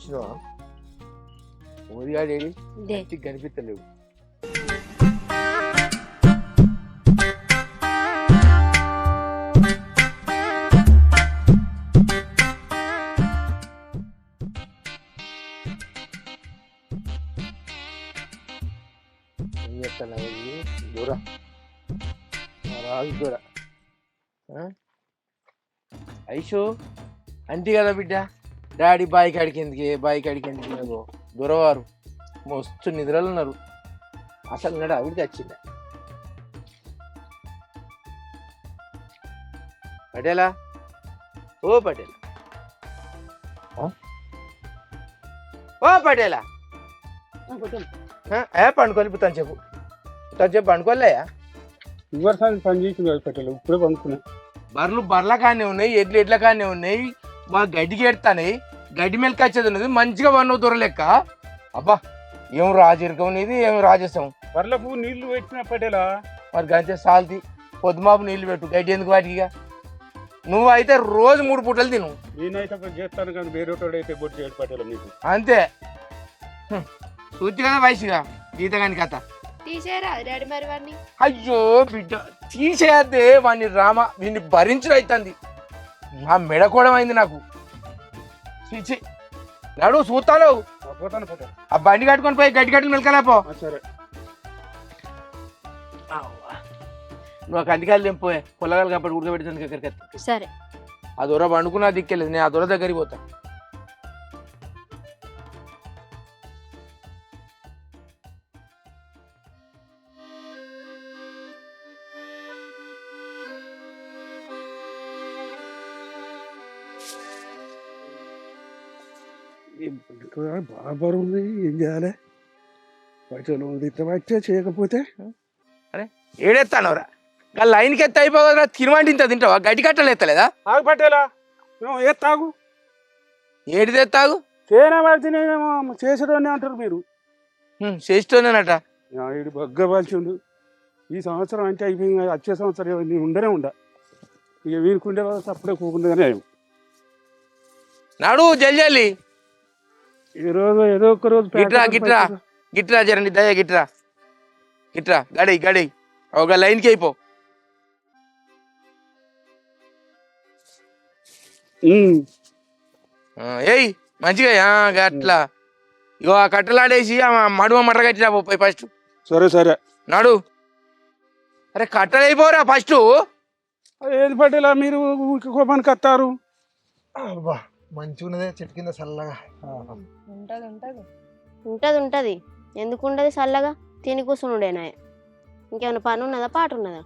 వచ్చినావా ఓదిగాడేడి కనిపిస్తలేవు. ఏం చేస్తాను దూర రాజు దూర ఐషు అంతే కదా బిడ్డ. డాడీ బాయికి అడిగేందుకు దూరవారు మస్తు నిద్రలు ఉన్నారు. అసలు నాడు అవిడికి వచ్చిందా పటేలా? ఓ పటేలా, ఓ పటేలా పండుకోవాలి. తను చెప్పు పండుకోలేయా? పని చేసి పటేలా ఇప్పుడే పండుకున్నా. బర్రెల కానే ఉన్నాయి, ఎడ్ల కానే ఉన్నాయి. మా గడ్డికి ఎడతాయి, గడ్డి మెలక వచ్చేది ఉన్నది. మంచిగా వన్ దూర లెక్క. అబ్బా ఏం రాజరికం ఇది, ఏం రాజేస్తాం. బర్రెలకు నీళ్లు పెట్టిన పటేలా మరి గంతే సాల్తి. పొద్దుమాపు నీళ్లు పెట్టు, గడ్డి ఎందుకు వాటికిగా. నువ్వు అయితే రోజు 3 పూటలు తిను. నేనైతే చేస్తాను కానీ వేరే అయితే బొట్టు చేయడు పటేలా నీకు. అంతే చూచి కదా వయసుగా గీతగాని కథ. అయ్యో బిడ్డ తీసేయద్దే వాడిని. రామ వీడిని భరించడం అవుతుంది. నా మెడకోవడం అయింది నాకు. తీసి నడు చూస్తాను. ఆ బండి కట్టుకొని పోయి గడ్డి గడ్డలు మెలకలేపో. సరే నువ్వు ఆ కందికాయలు తెంపోయే పొలగాలు కాబట్టి ఉడకబెడుతుంది ఎక్కడికి. సరే ఆ దూర పండుకున్నా దిక్కెళ్ళదు. నేను ఆ దూర దగ్గరికి పోతా. బాగా బరువు ఏం చేయాలి? పైసలు బట్టే చేయకపోతే అరే ఏడెత్తానవరా? లైన్కి ఎత్త అయిపోదా? తినవంటి ఇంత తింటావా? గడ్డి కట్టలు ఎత్తలేదా? ఆగు పట్టేలా ఏ తాగు ఏడిది ఎత్తాగు? చేయనా పడితేనేమో చేసేటోనే అంటారు మీరు. చేస్తోనేనట. ఇది బగ్గవలసిండు. ఈ సంవత్సరం అంటే అయిపోయింది. వచ్చే సంవత్సరం నేను ఉండనే ఉండ. ఇక వీరుకుండే అప్పుడే కూకుండగానే నాడు జల్లి ఈ రోజు ఏదో ఒక రోజు గిట్రా జరండి దయ గిట్రా గడి ఒక లైన్కి అయిపో. ఏయ్ మంచిగా అట్లా ఇగో ఆ కట్టలాడేసి మడుమ మట్ట కట్టిరా పోయి ఫస్ట్. సరే నాడు. అరే కట్టలు అయిపోరా ఫస్ట్. ఏది పట్టేలా మీరు కోపానికి వస్తారు. మంచిగా ఉన్నదే చెట్టు కింద చల్లగా ఉంటది. ఎందుకు ఉండదు చల్లగా? తిని కూర్చునుడేనా? ఇంకేమైనా పని ఉన్నదా, పాట ఉన్నదా?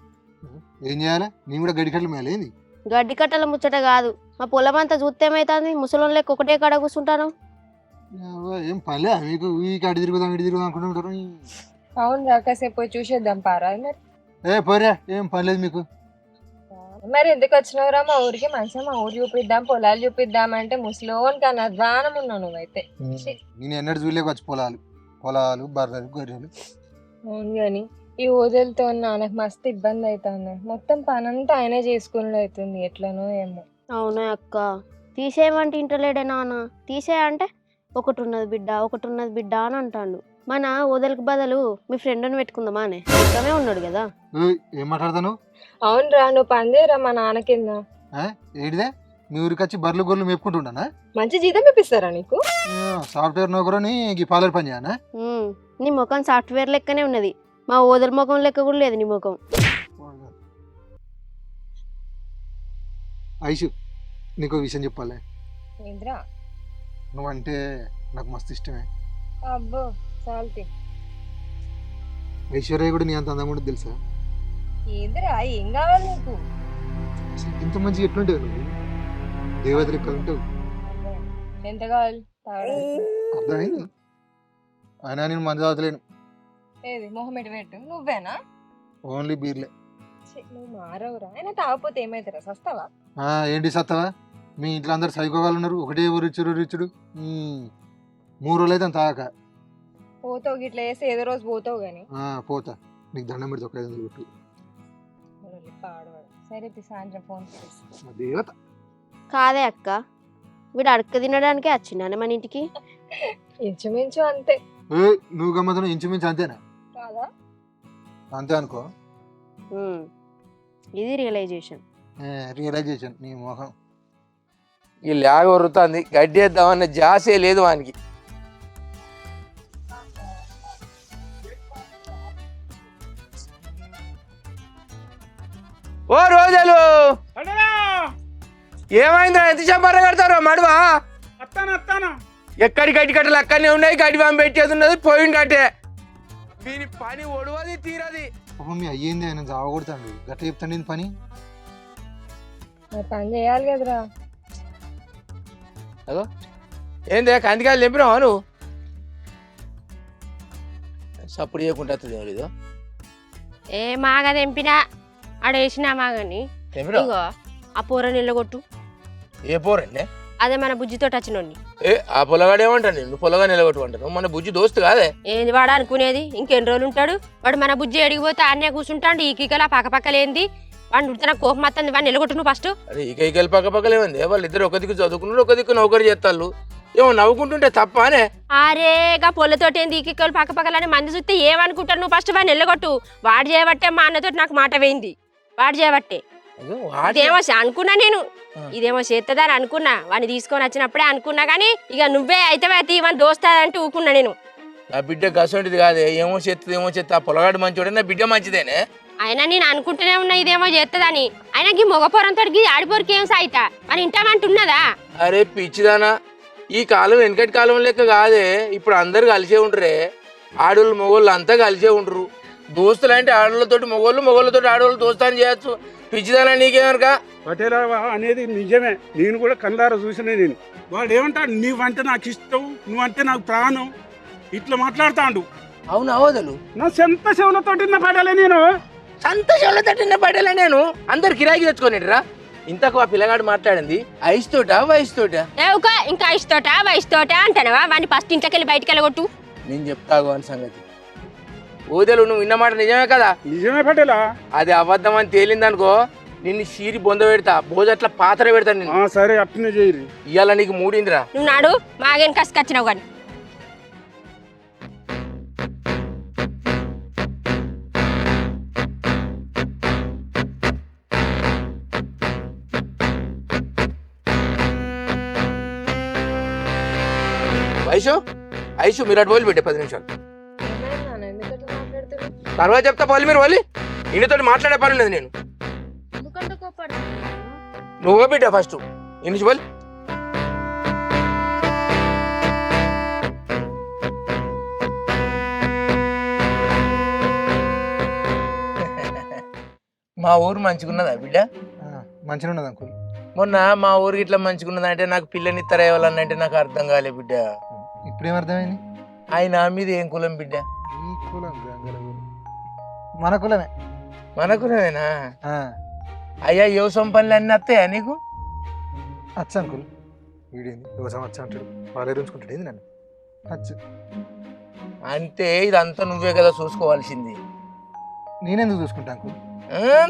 ఏం చేయాలి? నేను కూడా గడ్డి కట్టలు మేలేంది. గడ్డి కట్టల ముచ్చట కాదు, మా పొలం అంతా చూస్తే ఏమైతుంది? ముసలి లెక్క ఒకటే కాడ కూర్చుంటాను. ఏం పనిలే మీకు? ఈ కాడి తిరుగుదాం ఇటు తిరుగుదాం అనుకుంటుంటారు. అవును రా, కాసేపు పోయి చూసేద్దాం పారా. మరి పోరే ఏం పనిలేదు మీకు. మరి ఎందుకు వచ్చినావురా మా ఊరికి? మంచిగా మా ఊరు చూపిద్దాం, పొలాలు చూపిద్దాం అంటే ముసలోని కన్నా అధ్వానం ఉన్నావు నువ్వైతే. నేను ఎన్నడూ చూడలేక వచ్చి పొలాలు బర్రెలు గొర్రెలు. అవును కానీ ఈ ఊదలతో నాకు మస్తు ఇబ్బంది అవుతుంది. మొత్తం పనంతా ఆయనే చేసుకుని అవుతుంది. ఎట్లనో ఏమో. అవునా అక్క, తీసేయమంటే ఇంటలేడే నాన్న. తీసేయంటే ఒకటి ఉన్నది బిడ్డ అని అంటాడు. మన ఊదలకు బదులు మీ ఫ్రెండ్ని పెట్టుకుందామా అని ఇక్కడే ఉన్నాడు కదా. ఏం మాట్లాడతాను? అవునురా, నువ్వు పనిచేయరా మా నాన్న కింద. ఏడిదే మీ ఊరికి వచ్చి బర్రెలు గొర్రెలు మేపుకుంటున్నానా? మంచి జీతం ఇప్పిస్తారా నీకు? సాఫ్ట్వేర్ నౌకరని పార్లర్ పని చేయనా? నీ ముఖం సాఫ్ట్వేర్ లెక్కనే ఉన్నది, మా ఓదల ముఖం లెక్క కూడా లేదు నీ ముఖం. ఐషు నీకు విషయం చెప్పాలి. ఏంద్రా? నువ్వంటే నాకు మస్తు ఇష్టమే. అబ్బో చాలతి. ఐశ్వర్య కూడా నీ అంత అందంగా ఉండదు తెలుసా? ఏంద్రా ఏం కావాలి నీకు? ఇంత మంచిగా ఎట్లుంటావు నువ్వు? దేవత లెక్కలు ఉంటావు. ఎంత కావాలి? అర్థమైంది. అయినా నేను మంది తాగలేను. ఏది మొహం ఎటు పెట్టు? నువ్వేనా? ఓన్లీ బీర్లే. నువ్వు మారవురా. అయినా తాగపోతే ఏమైతారా? సస్తావా? ఏంటి సత్తవా? మీ ఇంట్లో అందరు సైకోగాలు ఉన్నారు. ఒకటే రుచుడు 3 రోజులు అయితే తాగక పోతావు. గిట్లా వేస్తే ఏదో రోజు పోతావు గాని. పోతా. నీకు దండం పెడితే ఒక 500 కొట్టు. సరే సాయంత్రం ఫోన్ దేవత కాదే అక్క, వీడు అడక తినడానికే వచ్చిండ మన ఇంటికి. ఇంచుమించు అంతే నువ్వు గమ్మతున్నా ఇంచుమించు అంతేనా? కాదా? అంతే అనుకో. ఇది రియలైజేషన్. రియలైజేషన్ నీ మొహం. ఈ లేగ వరుతుంది, గడ్డి వేద్దామన్న జాసే లేదు వానికి. ఓ రోజాలు ఏమైందా? ఎంత చెప్పారా కడతారో మడువా? ఎక్కడి గడ్డి కట్టలు అక్కడనే ఉన్నాయి, గడ్డి పంపి పెట్టేది ఉన్నది, పోయింది కట్టే. దీని పని ఒడవది తీరది. మీ అయ్యింది ఆయన జావగొడతాడు, గట్ట చెప్తాండి పని. పని చేయాలి కదరా. అదో ఏందే కందికాయలు తెంపినావా నువ్వు? సప్పుడు చేయకుండా లేదు. ఏ మాగా తెంపినా ఆడేసినా మాగని. ఇగో ఆ పోర నిలగొట్టు. ఏ పోరండి? అదే మన బుజ్జితో వచ్చినోడిని. ఏ ఆ పొలగాడు ఏమంటాను? నువ్వు పొలగా నిలగొట్టుకుంటాను, మన బుజ్జి దోస్తు కాదే. ఏంది వాడు అనుకునేది? ఇంకెన్ని రోజులు ఉంటాడు వాడు? మన బుజ్జి ఎడిగిపోతే అన్నే కూర్చుంటాడు. ఈ కీకలా పక్కపక్కలేంది వాడిని ఉడితే నాకు కోపం వస్తుంది. వాడిని నిలగొట్టు నువ్వు ఫస్ట్. అరే ఈకైకలు పక్కపక్కలేమంది, వాళ్ళిద్దరు ఒక దిక్కు చదువుకున్నారు, ఒక దిక్కు నౌకరు చేస్తారు. ఏమో నవ్వుకుంటుంటే తప్పనే. అరేగా పొలతోటి ఏంది ఈకలు పక్కపక్కలని మంది చూస్తే ఏమనుకుంటారు? నువ్వు ఫస్ట్ వాడిని నిలగొట్టు. వాడు చేయబట్టే మా అన్నతోటి నాకు మాట వేయింది. వాడు చేయబట్టే ఇదేమో అనుకున్నా నేను, ఇదేమో చేస్తుందని అనుకున్నా. వాడిని తీసుకొని వచ్చినప్పుడే అనుకున్నా, కానీ ఇక నువ్వే అయితే తీవని దోస్తాదంటే ఊకున్నా నేను. నా బిడ్డ గసంటిది కాదే, ఏమో చేస్తుంది ఏమో చేస్తా. ఆ పొలగాడు మంచివాడే, నా బిడ్డ మంచిదేనే. అయినా నేను అనుకుంటూనే ఉన్నా ఇదేమో చేస్తుందని. అయినా ఈ మగపోరంతో ఆడిపోరికి ఏం సాయితా అని ఇంటామంటున్నదా? అరే పిచ్చిదానా, ఈ కాలం వెనకటి కాలం లెక్క కాదే. ఇప్పుడు అందరు కలిసే ఉంటారే, ఆడోళ్ళు మగోళ్ళు అంతా కలిసే ఉంటారు. దోస్తులు అంటే ఆడోళ్ళతోటి మగోళ్ళు, మగోళ్ళతోటి ఆడోళ్ళు దోస్తాన్ని చేయొచ్చు. పిచ్చిదానా నీకేమనక? పటేలా అనేది నిజమే, నేను కూడా కళ్ళారా చూసినా. నేను వాడు ఏమంటాడు, నువ్వంటే నాకు ఇష్టం, నువ్వంటే నాకు ప్రాణం, ఇట్లా మాట్లాడుతాడు. అవును అవదలు, నా సొంత చెవులతోటి పడేలే నేను. సంతోషంలో తట్టిన పడేలా నేను. అందరు కిరాయికి తెచ్చుకోనిరా. ఇంతకు ఆ పిల్లగాడు మాట్లాడింది ఐస్తోటా వయసుతోటా? ఇంకా ఐస్తోటా వయసుతోటా అంటానవా? వాడిని ఫస్ట్ ఇంట్లోకి వెళ్ళి బయటికి వెళ్ళగొట్టు. నేను చెప్తాగు అని సంగతి. ఓదలు నువ్వు విన్న మాట నిజమే కదా? నిజమే పటేలా. అది అబద్ధం అని తేలిందనుకో, నిన్ను చీరి బొంద పెడతా, భోజట్ల పాత్ర పెడతాను నిన్ను. సరే అట్నే చేయరు. ఇవాళ నీకు మూడిందిరా. నువ్వు నాడు మాగేని కసుకొచ్చినావు కానీ. ఐషు ఐషు మీరు అటు పోలి పెట్టే 10 నిమిషాలు ఎందుకట్లా మాట్లాడుతున్నావు? తర్వాత చెప్తా. పోలి మీరు పోలి, ఇన్నితో మాట్లాడే పని లేదు. నేను నువ్వు బిడ్డ ఫస్ట్ ఇన్ని పోలి. మా ఊరు మంచిగున్నదా బిడ్డ? మంచిగా ఉన్నది అంకుల్. మొన్న మా ఊరికి ఇట్లా మంచిగున్నదా అంటే నాకు పిల్లని ఇస్తారా ఇవ్వాలన్నంటే నాకు అర్థం కాలే బిడ్డ. ఇప్పుడేం అర్థమైంది? ఆయన మీద ఏం కులం బిడ్డ? ఈ కులం మన కులమే. మన కులమేనా? అయ్యా వ్యవసాయం పనులు అన్నీ వస్తాయా నీకు? అచ్చ అంకుల్. వీడేంది వ్యవసాయం వచ్చా అంటాడు, వాళ్ళు ఎరుంచుకుంటాడు ఏంది నన్ను. అచ్చు అంటే ఇదంతా నువ్వే కదా చూసుకోవాల్సింది. నేనెందుకు చూసుకుంటా అంకుల్?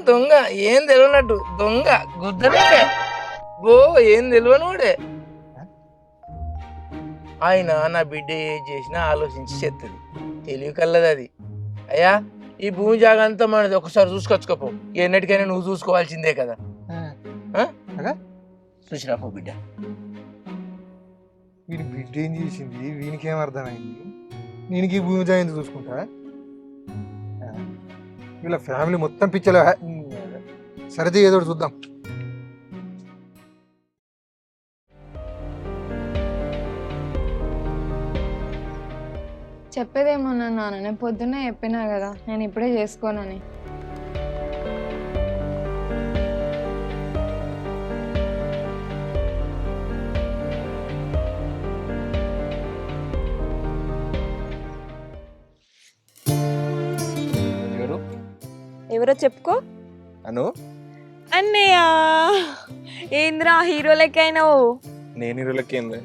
దొంగ ఏం తెలియనట్టు దొంగ గుద్దనే గో ఏం తెలియనివాడే. ఆయన నా బిడ్డ ఏం చేసినా ఆలోచించి చేస్తుంది, తెలివి కల్లది అది. అయ్యా ఈ భూమి జాగా అంతా మనది, ఒకసారి చూసుకొచ్చుకోపో. ఎన్నటికైనా నువ్వు చూసుకోవాల్సిందే కదా. చూసిరాపో బిడ్డ. వీడి బిడ్డ ఏం చేసింది, వీనికి ఏం అర్థమైంది? వీనికి భూమి జాగా ఎందుకు చూసుకుంటా? వీళ్ళ ఫ్యామిలీ మొత్తం పిచ్చలే. సరిది ఏదో చూద్దాం. చెప్పేదేమన్నా నాన్న, నేను పొద్దున్నే చెప్పినా కదా నేను ఇప్పుడే చేసుకోనని. ఎవరో చెప్పుకో. అను అన్నయ్య ఏంద్రా హీరో లెక్కైనావు? నేను హీరోలకేంది?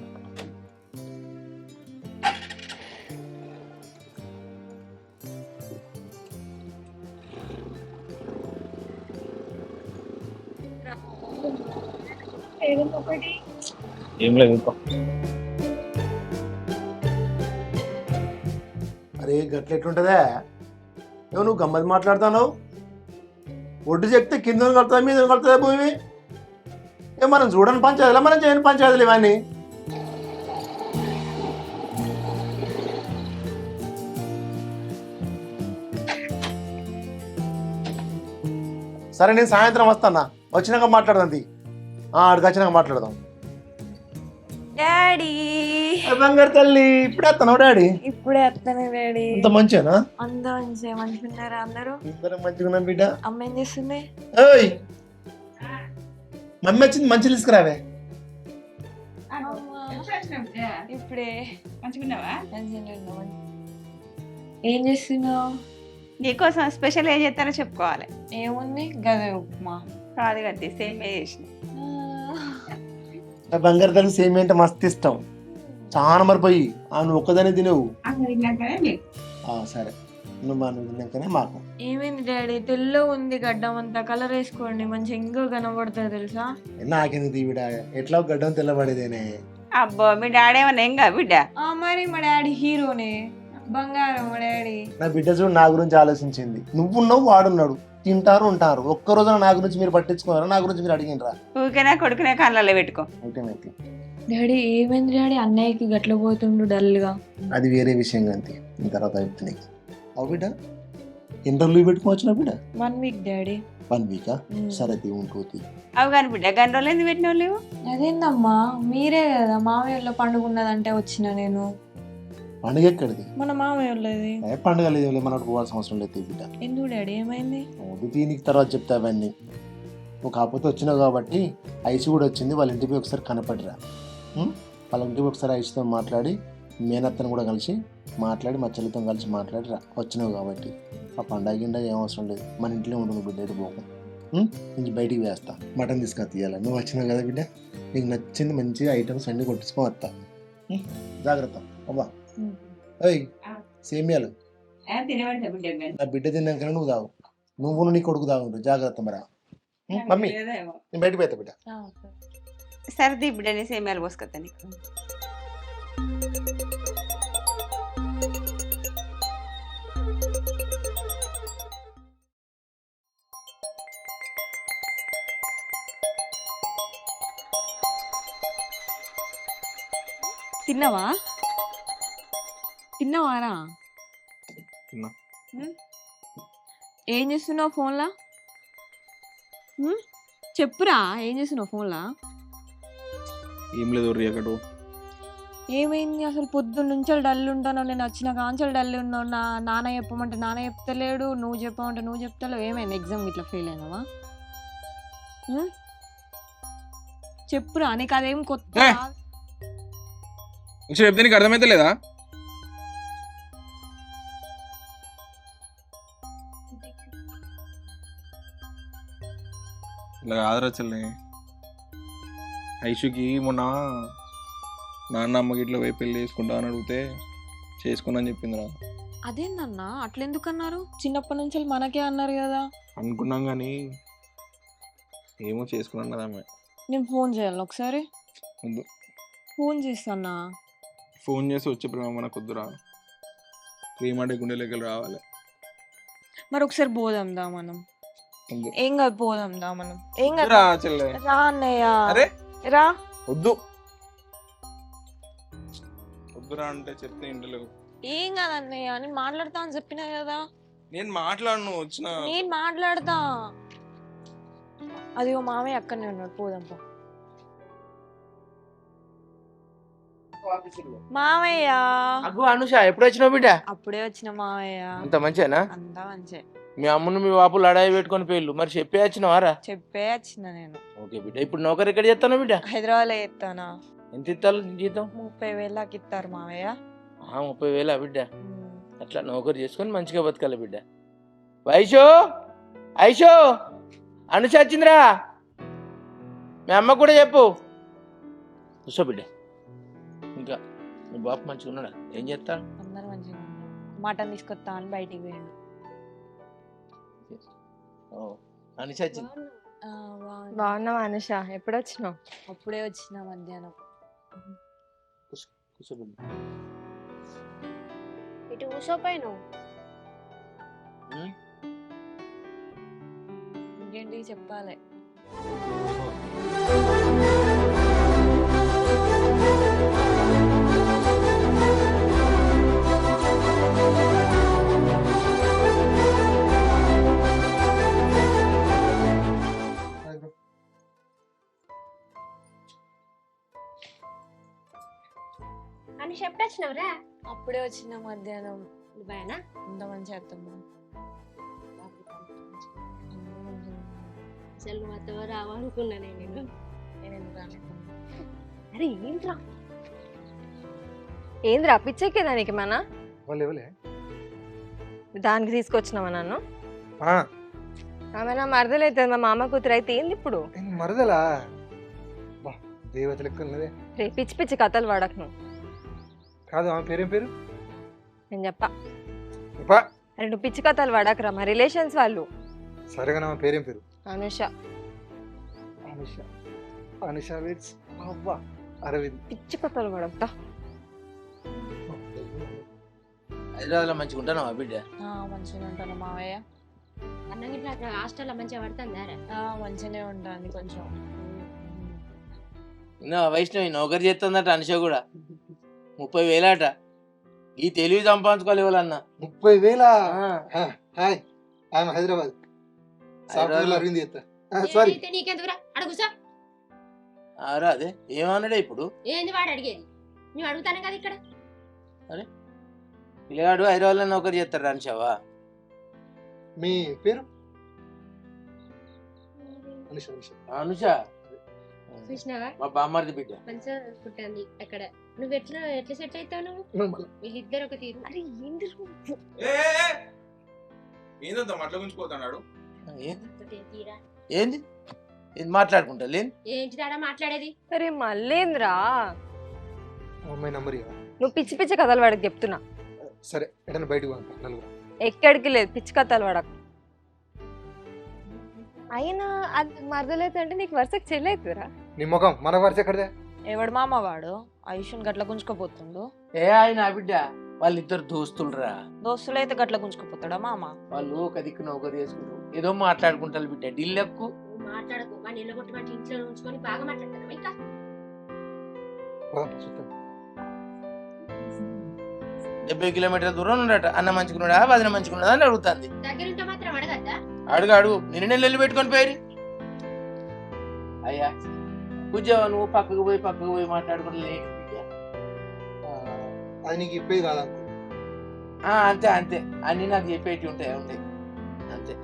ఏం లేదు ఇంకా. అరే గట్ల ఎట్లుంటుందా నువ్వు గమ్మది మాట్లాడుతున్నావు. ఒడ్డు చెప్తే కింద కలుతుందా మీద కలుతుందా భూమి? ఏ మనం చూడని పంచాయతీలా మనం చేయని పంచాయతీలు ఇవన్నీ? సరే నేను సాయంత్రం వస్తానా, వచ్చినాక మాట్లాడదాం. ఆడికి వచ్చినాక మాట్లాడదాం. డాడీ బంగారు తల్లి ఇప్పుడే వస్తున్నావు డాడీ? ఇప్పుడే వస్తాను డాడీ. అంత మంచిగా అందరూ మంచిగా ఉన్నారా అందరూ? ఇద్దరం మంచిగా ఉన్నాం బిడ్డ. అమ్మ ఏం చేస్తుంది? ఓయ్ మమ్మీ వచ్చింది, మంచి తీసుకురావే. ఇప్పుడే మంచిగా ఏం చేస్తున్నావు? నీకోసం స్పెషల్ ఏం చేస్తారో చెప్పుకోవాలి. ఏముంది? గదే ఉప్మా. కాదు కట్టి సేమ్ చేసిన. బంగారు తల్లి సేమ్ ఏంటో మస్తు ఇష్టం, చాలా మరిపోయి నువ్వు ఒక్కదానే తినవు. సరే నువ్వు తిన్నాకనే మాకు. ఏమైంది డాడీ? తెల్ల ఉంది గడ్డం అంతా, కలర్ వేసుకోండి మంచి ఇంకా కనబడుతుంది తెలుసా? నాకెందుకు ఈ బిడ్డ, ఎట్లా గడ్డం తెల్లబడేదేనే. అబ్బో మీ డాడీ ఏమన్నా ఏం కాదు బిడ్డ. మరి మా డాడీ హీరోనే, బంగారం మా డాడీ. నా బిడ్డ చూడు నా గురించి ఆలోచించింది. నువ్వున్నావు వాడున్నాడు, తింటారు ఉంటారు. ఒక్క రోజున నా గురించి మీరు పట్టించుకున్నారా? నా గురించి మీరు అడిగినరా? ఊరికేనా కొడుకునే కళ్ళల్లో పెట్టుకో. డాడీ ఏమైంది డాడీ? అన్నయ్యకి గట్ల పోతుండు డల్ గా. అది వేరే విషయం అంతే, తర్వాత చెప్తున్నాయి. అవు బిడ్డ ఇంటర్వ్యూ పెట్టుకోవచ్చు బిడ్డ? 1 వీక్ డాడీ. 1 వీకా? సరే ఉంటుంది. అవు కానీ బిడ్డ గంట రోజులు ఎందుకు పెట్టిన వాళ్ళు? అదేందమ్మా, మీరే కదా మామయ్యలో పండుగ ఉన్నదంటే వచ్చిన నేను. పండుగ ఎక్కడిది? మన మామయ్యది. పండుగ లేదు, మనకు పోవాల్సిన అవసరం లేదు బిడ్డ. ఎందుకు డాడీ ఏమైంది? దీనికి తర్వాత చెప్తా అవన్నీ. నువ్వు కాకపోతే వచ్చినావు కాబట్టి ఐసి కూడా వచ్చింది, వాళ్ళ ఇంటికి ఒకసారి కనపడిరా. వాళ్ళ ఇంటికి ఒకసారి ఐసితో మాట్లాడి, మేనత్తను కూడా కలిసి మాట్లాడి, మా చెల్లితో కలిసి మాట్లాడిరా. వచ్చినావు కాబట్టి ఆ పండగ గిండగ ఏం అవసరం లేదు, మన ఇంట్లో ఉంటుంది బిడ్డ. ఎటు పోకు, ఇంక బయటికి వేస్తా. మటన్ తీసుకొని తీయాలి. నువ్వు వచ్చినావు కదా బిడ్డ, నీకు నచ్చింది మంచిగా ఐటమ్స్ అన్నీ కొట్టించుకొని వస్తా. జాగ్రత్త అవ్వా. అయ్యి సేమియాలు నా బిడ్డ తిన్నాకనే నువ్వు తాగు. నువ్వు నీ కొడుకు తాగు, జాగ్రత్త. మరి మమ్మీ నేను బయటకు పోతా బిడ్డ. సర్ది బిడ్డ నీ సేమియాలు పోసుకొస్తా నీకు. తిన్నావా? తిన్నావారా? తిన్నా. ఏం చేస్తున్నావు ఫోన్లా? చెప్పురా, ఏం చేస్తున్నావు ఫోన్లా? ఏం లేదు రియకటు. ఏమైంది అసలు? పొద్దున్న నుంచి డల్ ఉంటాను, నేను వచ్చిన కాంచెలు డల్ ఉన్నావు. నాన్న చెప్పమంటే నాన్న చెప్తలేడు, నువ్వు చెప్పమంటే నువ్వు చెప్తలేవు. ఏమైంది? ఎగ్జామ్ ఇట్లా ఫెయిల్ అయినావా? చెప్పురా, నీకు అదేం కొత్త చెప్తే నీకు అర్థమైతే లేదా? ఇలా కాదురా చెల్లి, ఐషుకి మొన్న నాన్న అమ్మకి ఇట్లా పోయి పెళ్ళి చేసుకుంటా అని అడిగితే చేసుకున్నా అని చెప్పిందిరా. అదేందన్నా అట్లెందుకు అన్నారు? చిన్నప్పటి నుంచి మనకే అన్నారు కదా. అనుకున్నాం కానీ ఏమో చేసుకున్నాను ఆమె. నేను ఫోన్ చేయాలి ఒకసారి. ముందు ఫోన్ చేస్తానా? ఫోన్ చేసి వచ్చే ప్రేమ మనకు వద్దురా, ప్రేమ అంటే గుండెలోకి రావాలి. మరి ఒకసారి పోదాందా మనం? ముందు ఏం కాదు, పోదాందా మనం. ఏం కాదు, రా చెల్లె. రా అన్నయ్య. అరే రా. వద్దు వద్దురా అంటే చెప్తే ఇంటలేవు. ఏం కాదు అన్నయ్య, నేను మాట్లాడతా అని చెప్పినా కదా. నేను మాట్లాడను, వచ్చిన నేను మాట్లాడతా. అది మామయ్య అక్కడనే ఉన్నాడు, పోదాంపా. మామయ్య అగ్గు అనుష ఎప్పుడు వచ్చినావు బిడ్డ? అప్పుడే వచ్చిన మామయ్య. అంత మంచినా? అంతా మంచి. మీ అమ్మను మీ బాపు లడాయి పెట్టుకొని పేర్లు మరి చెప్పే వచ్చినవారా? చెప్పే వచ్చిన నేను. ఓకే బిడ్డ, ఇప్పుడు నౌకరు ఎక్కడ చేస్తాను బిడ్డ? హైదరాబాద్ లో చేస్తానా. ఎంత ఇస్తారు జీతం? 30,000 దాకా ఇస్తారు మామయ్య. 30,000 బిడ్డ? అట్లా నౌకరు చేసుకొని మంచిగా బతకాలి బిడ్డ. వైషో ఐషో అనుష వచ్చిందిరా, మీ అమ్మ కూడా చెప్పు. చూసో బిడ్డ, ఇంకా మీ బాపు మంచిగా ఉన్నాడా? ఏం చేస్తాను? అందరు మంచిగా ఉన్నారు. మటన్ తీసుకొస్తా అని బయటికి పోయిండు. అనుష వచ్చింది. బాగున్నావా అనుష? ఎప్పుడు వచ్చినావు? అప్పుడే వచ్చిన మధ్యాహ్నం. కూర్చోబెట్టు. ఇటు కూర్చోపోయినావు. ఇంకేంటి చెప్పాలి. అని చెప్పొచ్చినవురా? అప్పుడే వచ్చిన మధ్యాహ్నం. నువ్వేనా? ఇంత మంచి అత్తమ్మ. అసలు నువ్వు అత్తవా రావా అనుకున్నా నేను. నేను ఎందుకు రాలేదు? అరే ఏంట్రా ఏంద్రా పిచ్చెక్కేదా నీకు మన వాళ్ళు ఎవలే దానికి తీసుకొచ్చినావా నన్ను? ఆమె నా మరదలైతుంది, మా మామ కూతురు అయితే ఏంది ఇప్పుడు? మరదలా బా దేవత లెక్క ఉన్నదే. రే పిచ్చి పిచ్చి కథలు వాడకు నువ్వు. కాదు ఆమె పేరేం పేరు? నేను చెప్పా. చెప్పా. అరే నువ్వు పిచ్చి కథలు వాడకరా, మా రిలేషన్స్ వాళ్ళు. సరేగా ఆమె పేరేం పేరు? అనుష. అనుష. అనుష వెయిట్స్ అవ్వా అరవింద్. పిచ్చి కథలు వాడతా. హైదరాబాద్లో మంచిగా ఉంటాను బిడ్డ. మంచిగా ఉంటాను మావయ్య. అన్నం ఇట్లా అక్కడ హాస్టల్లో మంచిగా పడుతుందారా? మంచిగానే ఉంటుంది కొంచెం. వైష్ణవి నౌకరి చేస్తుందట అనుష కూడా. 30,000 అట. ఈ తెలివి సంపాదించుకోవాలి ఇవ్వాలన్నా. 30,000. Hi I'm Hyderabad. Software Aravind చేస్తా. సారీ నీకెందుకురా అడుగుసా? ఆరా అదే ఏమన్నాడే ఇప్పుడు? ఏంది వాడు అడిగేది? మేము అడుగుతాను కదా ఇక్కడ. పిల్లగాడు హైదరాబాద్లో నౌకరి చేస్తాడు అనుషవా? మీ పేరు? అనుష. అనుష. అనుష చూసినావా? మా బామ్మర్ది బిడ్డ. మంచిగా పుట్టింది అక్కడ. నువ్వు ఎట్లా సెట్ అవుతావు? నువ్వు వీళ్ళిద్దరు ఒక తీరు. అరే ఏంది ఏందంతా మట్ల గుంచిపోతున్నాడు? తీరా ఏంది ఇది మాట్లాడుకుంటా లేని ఏంటి తాడా మాట్లాడేది? అరే మళ్ళేంద్రా అమ్మాయి నంబర్ ఇవ్వ. నువ్వు పిచ్చి పిచ్చి కథలు వాడకు చెప్తున్నా. సరే ఎటన్నా బయటకు పంపా నలుగురు. ఎక్కడికి లేదు పిచ్చి కథలు వాడకు. అయినా అది మరదలైతే అంటే నీకు వరుసకు చెల్లి అవుతుందిరా. నీ ముఖం మన వరుస ఎక్కడదే? ఎవడు మామ వాడు? ఆయుష్ని గట్ల గుంజుకోపోతుండు. ఏ ఆయన బిడ్డ వాళ్ళిద్దరు దోస్తులురా. దోస్తులు అయితే గట్ల గుంజుకోపోతాడా మామ? వాళ్ళు ఒక దిక్కు నౌకరి చేసుకుంటారు, ఏదో మాట్లాడుకుంటారు బిడ్డ. ఢిల్లెక్కు మాట్లాడకు. మా నిలగొట్టమంటే ఇంట్లో ఉంచుకొని బాగా మాట్లాడతాను. ఇంకా 70 కిలోమీటర్ల దూరం ఉండట. అన్న మంచుకున్నాడా వదిన మంచుకున్నాడా అని అడుగుతుంది. దగ్గరుంటే మాత్రం అడగద్దా? అడుగు నిన్న నెల్లు పెట్టుకొని పోయి. అయ్యా కూర్చోవా నువ్వు పక్కకు పోయి మాట్లాడుకుని. అది నీకు ఇప్పేది కాదా? అంతే అంతే అన్ని నాకు చెప్పేటి ఉంటాయి అంతే.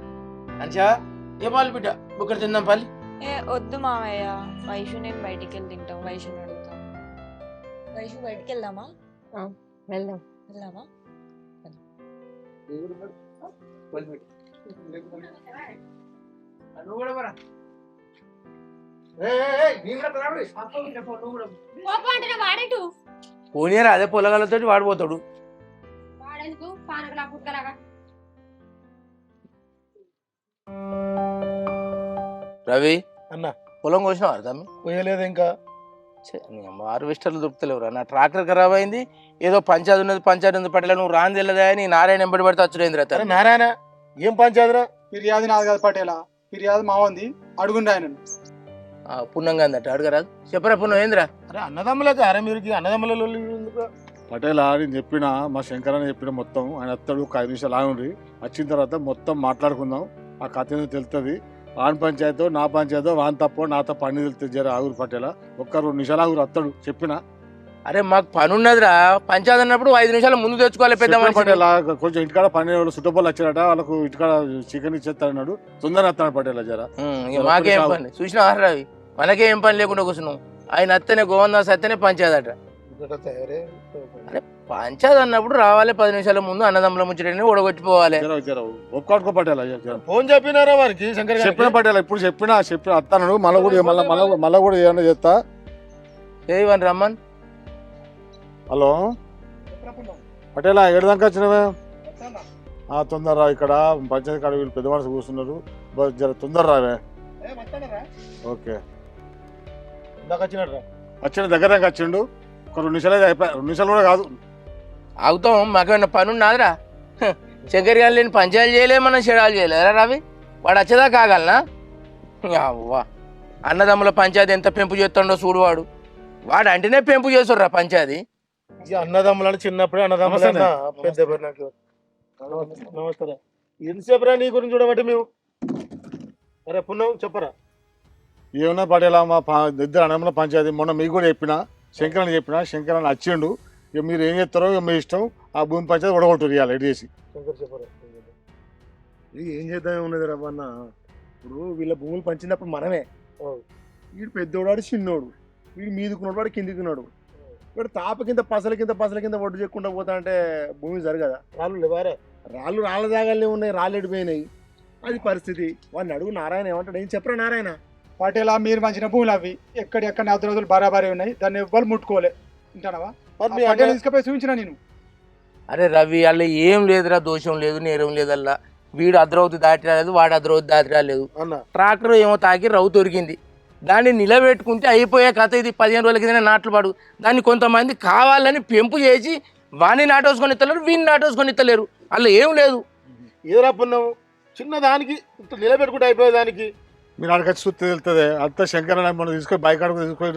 అంచా ఏ పాలు బిడ్డ బుక్కడు తిందాం పల్లి. వద్దు మామయ్య, వైషు నేను బయటికి వెళ్ళి తింటాం. వైషుని అడుగుతాం. వైషు బయటికి వెళ్దామా? వెళ్దాం. వెళ్దామా? నువ్వు కూడా పరా. వాడేటు పోనీరా అదే పొలగాలతో వాడిపోతాడు. వాడేందుకు పానకలా పుట్టలాగా. రవి అన్న పొలం కోసినావు అర్థం పోయలేదు ఇంకా. హార్వెస్టర్లు దొరుకుతలేవురా. నా ట్రాక్టర్ ఖరాబ్ అయింది. ఏదో పంచాయతీ ఉన్నది పట్టలే నువ్వు రాని తెలియదా అని నారాయణ ఎంబడి పడితే వచ్చుడేంద్ర. నారాయణ ఏం పంచాయతీరా? ఫిర్యాదు నాది కాదు పటేలా, ఫిర్యాదు మావంది. అడుగుండి ఆయన. పుణ్యంగా అందట అడగరాదు. చెప్పరా పుణ్యం ఏందిరా? అరే అన్నదమ్ములకి అరే మీరు అన్నదమ్ముల పటేలా నేను చెప్పిన మా శంకర్ అని చెప్పిన మొత్తం ఆయన వస్తాడు. ఒక 5 నిమిషాలు ఆగుండ్రి. వచ్చిన తర్వాత మొత్తం మాట్లాడుకుందాం. ఆ కథ ఏదో తెలుస్తుంది. వాన్ పంచాయతో నా పంచాయతో వాన్ తప్పో నా తప్ప అన్ని తెలుస్తుంది. జర ఆగురు పటేలా, ఒక్క 2 నిమిషాలు ఆగురు వస్తాడు చెప్పిన. అరే మాకు పని ఉన్నదిరా. పంచాయతీ అన్నప్పుడు 5 నిమిషాలు ముందు తెచ్చుకోవాలి. పెద్ద పటేలా కొంచెం ఇంటికాడ పని చుట్టపోలు వచ్చారట, వాళ్ళకు ఇంటికాడ చికెన్ ఇచ్చేస్తాడు. తొందరగా వస్తాడు పటేలా జర. మాకేం పని చూసినా రవి, మనకేం పని లేకుండా కూర్చున్నాం. ఆయన అత్తనే గోవందాస్ అత్తనే పంచాయతీ అట. అరే పంచాయతీ అన్నప్పుడు రావాలి. 10 నిమిషాల ముందు అన్నదమ్ముల ముచ్చటని ఓడగొట్టిపోవాలి. ఒప్పుకో పటేలా. ఫోన్ చెప్పినారా వారికి? శంకర్ చెప్పిన పటేలా ఇప్పుడు చెప్పిన వస్తాను. మళ్ళీ కూడా ఏమన్నా చేస్తా. ఏవని రమ్మన్. హలో పటేలా, ఎక్కడిదాకా వచ్చినవే? తొందర ఇక్కడ పంచాయతీ కాడ వీళ్ళు పెద్ద మనుషులు కూర్చున్నారు. జర తొందర రావే. ఓకే ఇందాక వచ్చినారా? వచ్చిన దగ్గర దాకా వచ్చిండు. ఒక 2 నిమిషాలు అయితే అయిపోయి, 2 నిమిషాలు కూడా కాదు. అవుతాం, మాకేమన్నా పని ఉన్నదిరా? శంకర్ గారు లేని పంచాయలు చేయలే, మనం చెడాలు చేయలేరా రవి? వాడు వచ్చేదా కాగలనా? అవ్వా, అన్నదమ్ముల పంచాయతీ ఎంత పెంపు చేస్తుండో చూడు. వాడు అంటేనే పెంపు చేస్తుర్రా పంచాయతీ. అన్నదమ్ములని చిన్నప్పుడే అన్నదమ్ములు పెద్ద నమస్తే. ఎంతసేపురా నీ గురించి చూడబట్టి మేము. అరే పుణ్యం చెప్పరా. ఏమన్నా పడేలా మా ఇద్దరు అన్నదమ్ముల పంచాయతీ మొన్న మీకు కూడా చెప్పిన, శంకరాన్ని చెప్పిన. శంకరాన్ని వచ్చిండు. ఇక మీరు ఏం చేస్తారో ఇక మీ ఇష్టం. ఆ భూమి పంచాయతీ ఒడగొట్టు ఇవ్వాలి ఎడ్ చేసి. శంకర్ చెప్పరా. ఏం చేద్దాం ఉన్నది రవ్వన్న. ఇప్పుడు వీళ్ళ భూములు పంచినప్పుడు మనమే. వీడు పెద్దోడు, చిన్నోడు. వీడు మీదుకున్నాడు, వాడు కిందికున్నాడు. వాడు తాప కింద పసల కింద ఒడ్డు చెక్కుండా పోతా అంటే భూమి జరగదా? రాళ్ళు లేవారే. రాళ్ళ జాగాలే ఉన్నాయి, రాళ్ళు ఎడిపోయినాయి. అది పరిస్థితి. వాడిని అడుగు నారాయణ ఏమంటాడు? ఏం చెప్పరా నారాయణ? వాటిలా మీరు మంచిన భూములు అవి ఎక్కడెక్కడ నాలుగు రోజులు బరాబరి ఉన్నాయి. దాన్ని ఎవ్వరు ముట్టుకోలే. వింటానవా? తీసుకుపోయి చూపించిన నేను. అరే రవి, అల్ల ఏం లేదురా, దోషం లేదు, నేరం లేదు. అల్లా వీడు అద్రవతి దాటి రాలేదు, వాడు అద్రవతి దాటి రాలేదు. ట్రాక్టర్ ఏమో తాకి రవ్వు దొరికింది. దాన్ని నిలబెట్టుకుంటే అయిపోయే కథ. ఇది 15 రోజుల కింద నాట్లు పడు. దాన్ని కొంతమంది కావాలని పెంపు చేసి వాడిని నాటేసుకొని ఇస్తలేరు, వీడిని నాటేసుకొని ఇస్తలేరు. అలా ఏం లేదు. ఏదరా పుణ్యం, చిన్న దానికి నిలబెట్టుకుంటే అయిపోయే దానికి. మీరు అక్కడికి వచ్చి చూస్తే తెలుస్తుంది. అంతా శంకర్ మనం తీసుకొని బైక్ అడుగు తీసుకొని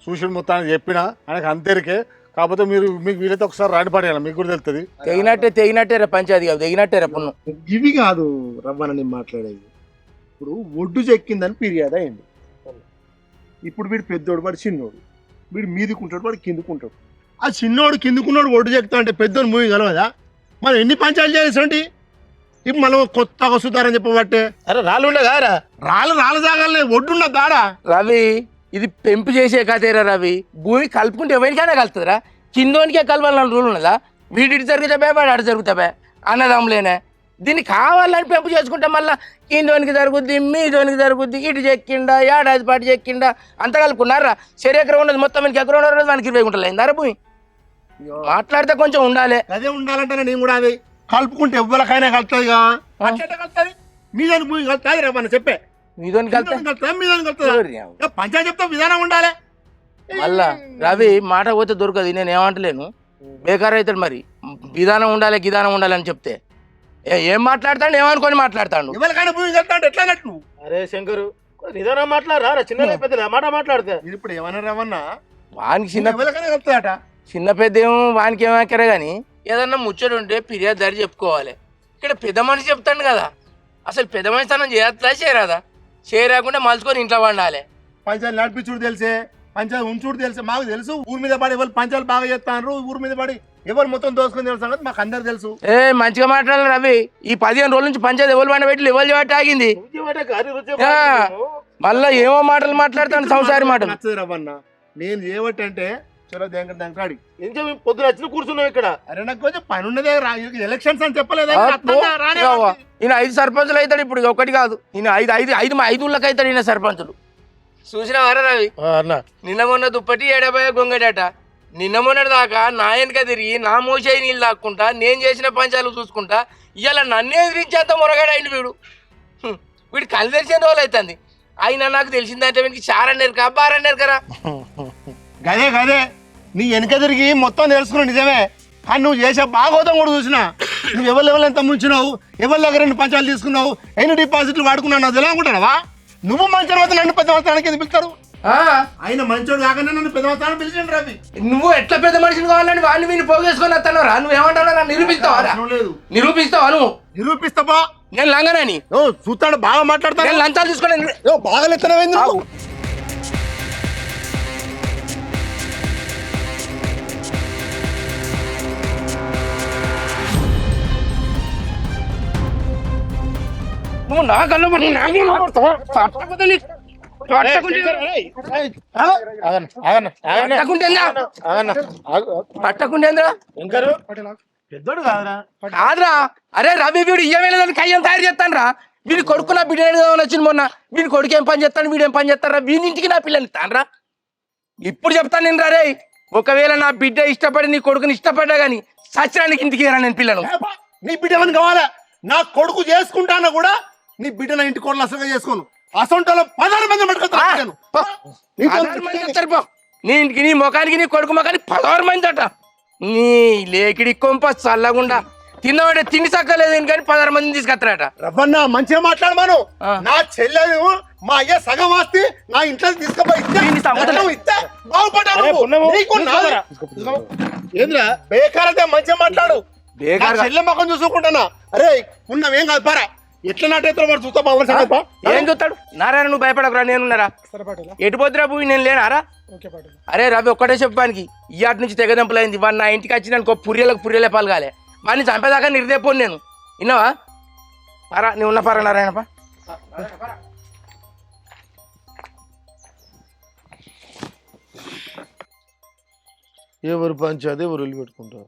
చూసిండు మొత్తానికి చెప్పిన ఆయనకు అంతేరికే. కాకపోతే మీకు వీలైతే ఒకసారి రాని పడేయాలి, మీకు కూడా తెలుస్తుంది. తెగినట్టే రా పంచాయతీ కాదు, తెగినట్టే రా పుణ్యం. ఇవి కాదు రవ్వన నేను మాట్లాడేది. ఇప్పుడు ఒడ్డు చెక్కిందని ఫిర్యాదు అయింది. ఇప్పుడు వీడు పెద్దోడు, వాడు చిన్నోడు. వీడు మీదుకుంటాడు, వాడు కిందుకుంటాడు. ఆ చిన్నోడు కిందుకున్నాడు ఒడ్డు చెక్తా అంటే పెద్దోడు మూవి కలవదా? మనం ఎన్ని పంచాయతీలు చేయాల్సి ఇప్పుడు మనం కొత్తగా వస్తుంటారని చెప్పబట్టే. అరే రాళ్ళు ఉండదా? రాళ్ళు జాగాలే, ఒడ్డున్న దాడా. రవి, ఇది పెంపు చేసే కథేరా రవి. భూమి కలుపుకుంటే ఎవరికైనా కలుతుందిరా. కిందోనికే కలవాలని రూల్ ఉన్నదా? వీడి జరుగుతాబే, వాడు అటు జరుగుతాబే, అన్నదమ్ములేనే. దీన్ని కావాలని పెంపు చేసుకుంటే మళ్ళీ కిందోనికి జరుగుద్ది, మీదోనికి జరుగుద్ది. ఇటు చెక్కిండా, ఏడాది పాటు చెక్కిండా, అంత కలుపుకున్నారా? సరే ఎకరం ఉన్నది మొత్తం మనకి ఎకరం ఉన్నది, మనకి 20 గుంటలు అయిందారా భూమి? మాట్లాడితే కొంచెం ఉండాలి. అదే ఉండాలంటే నేను కూడా అది కలుపుకుంటే ఎవరికైనా కలుతుంది. కలుతుంది మీదని భూమి కలుతుంది రా మన చెప్పే. మీదోనికి కలుతుంది పంచాయతీ చెప్తే విధానం ఉండాలి. మళ్ళా రవి మాట పోతే దొరకదు. నేను ఏమంటలేను, బేకార్ అవుతాడు. మరి విధానం ఉండాలి, గిదానం ఉండాలి అని చెప్తే ఏం మాట్లాడతాడు, ఏమనుకొని మాట్లాడతాడు. ఎవరికైనా భూమి కలుతా ఎట్లా నట్టు? అరే శంకరు, నిదానం మాట్లాడరా. చిన్న పెద్ద మాట మాట్లాడితే ఇప్పుడు ఏమన్నా రవన్నా వానికి చిన్న ఎవరికైనా కలుతుందట. చిన్న పెద్ద ఏమో వానికి ఏమక్కరే కానీ ఏదన్నా ముచ్చడు ఉంటే ఫిర్యాదు దారి చెప్పుకోవాలి. ఇక్కడ పెద్ద మనిషి చెప్తాడు కదా, అసలు పెద్ద మనిషి తనం చేస్తా చేయరాదా? చేయరాకుండా మలుచుకొని ఇంట్లో వండాలి. పంచాయతీ నడిపించుడు తెలిసే, పంచాయతీ ఉంచుడు తెలిసే. మాకు తెలుసు ఊరి మీద పడి ఎవరు పంచాయతీ బాగా చేస్తాను, ఊరి మీద పడి ఎవరు మొత్తం దోసుకొని తెలుసు సంగతి మాకు అందరు తెలుసు. మంచిగా మాట్లాడాలి రవి. ఈ 15 రోజుల నుంచి పంచాయతీ ఎవరు పండ పెట్టి ఎవరు చేయబట్టి ఆగింది. మళ్ళా ఏమో మాటలు మాట్లాడతాను, సంసారి మాటలు. నచ్చదు రవ్వన్న. నేను చేయబట్టి అంటే చలో దానికి ఏం పొద్దున వచ్చిన కూర్చున్నావు ఇక్కడ. అరే నాకు కొంచెం పని ఉన్నదే, ఎలక్షన్స్ అని చెప్పలేదా? ఈయన 5 సర్పంచులు అవుతాడు ఇప్పుడు, ఒకటి కాదు. ఈయన 5 ఊళ్ళకి అవుతాడు ఈయన సర్పంచులు. చూసిన వారా రవి? నిన్న మొన్న దుప్పటి ఏడబోయే గొంగడట. నిన్న మొన్నటి దాకా నా వెనక తిరిగి నా మోసాయి నీళ్ళు దాక్కుంటా, నేను చేసిన పంచాలు చూసుకుంటా, ఇవాళ నన్నే ఎదిరించేంత మొరగాడైంది వీడు. వీడు కళ్ళు తెరిచిన రోజులు అవుతుంది. అయినా నాకు తెలిసిందంటే వీడికి చారన్నెరకా బారన్నెరకరా. గదే నీ వెనక తిరిగి మొత్తం తెలుసుకున్నావు నిజమే. కానీ నువ్వు చేసే బాగోతం కూడా చూసినా. నువ్వు ఎవరు ఎంత ముంచినావు, ఎవరి దగ్గర 2 పంచాలు తీసుకున్నావు, ఎన్ని డిపాజిట్లు వాడుకున్నావు నాకు తెలియనుకుంటున్నావా? నువ్వు మంచి తర్వాత నన్ను పెద్ద వస్తానికి ఎందుకు పిలుస్తాడు? ఆయన మంచోడు కాకుండా నన్ను పెద్ద వస్తానికి పిలిచిండు రవి. నువ్వు ఎట్లా పెద్ద మనిషిని కావాలని వాడిని వీడిని పోగేసుకొని వస్తాను రా. నువ్వు ఏమంటావు? నిరూపిస్తావా? నిరూపిస్తావా? నువ్వు నిరూపిస్తావా? నేను లంగనని చూస్తాడు, బాగా మాట్లాడతాను. లంచాలు తీసుకొని బాగా లెత్తనమైంది. నువ్వు నా కళ్ళు పట్టకుంటేంద్రా పెద్దోడు కాదురా. కాదురా. అరే రవి, వీడు ఇయ్యలేదని కయ్యం తయారు చేస్తాను రా. వీడి కొడుకు నా బిడ్డ వచ్చింది మొన్న. వీడి కొడుకు ఏం పని చేస్తాను, వీడేం పని చేస్తారా? వీడి ఇంటికి నా పిల్లని తానరా. ఇప్పుడు చెప్తాను నేను రా. రే, ఒకవేళ నా బిడ్డ ఇష్టపడి నీ కొడుకుని ఇష్టపడ్డా గానీ సత్యానికి ఇంటికి రా నేను పిల్లను. నీ బిడ్డ ఏమని కావాలా? నా కొడుకు చేసుకుంటానా కూడా నీ బిడ్డ నా ఇంటి కోడలు అసలుగా చేసుకోను. అసొంటలో 16 మంది పట్టుకొస్తాను నీ ఇంటికి నీ ముఖానికి నీ కొడుకు ముఖానికి 16 మంది అట నీ లేకిడి కొంప చల్లగుండా తిన్నవాడే తిండి సక్కలేదు కానీ 16 మందిని తీసుకొస్తారట. రవ్వన్న మంచిగా మాట్లాడమాను. నా చెల్లెలు మా అయ్య సగం ఆస్తి నా ఇంట్లో తీసుకుపోయి ఏంద్రా బేకారదే మంచిగా మాట్లాడు. చెల్లె మొఖం చూసుకుంటానా? అరే ఉన్నవేం కాదు పారా ఎట్లా నాటేస్తారో వాడు చూస్తా బాబు. ఏం చూస్తాడు? నారాయణ నువ్వు భయపడకురా, నేనున్నారా. ఎటు పోతురా పోయి నేను లేనారా? అరే రవి ఒక్కటే చెప్పానికి ఇయాటి నుంచి తెగదెంపులైంది. వాడు నా ఇంటికి వచ్చి నాకు పుర్రెలే పాల్గాలే. వాడిని చంపేదాకా నిర్దేపోను నేను. విన్నావా? పరా నువ్వు ఉన్న పరా నారాయణప్ప. ఎవరు పంచాయతీ ఎవరు వెళ్ళి పెట్టుకుంటారు.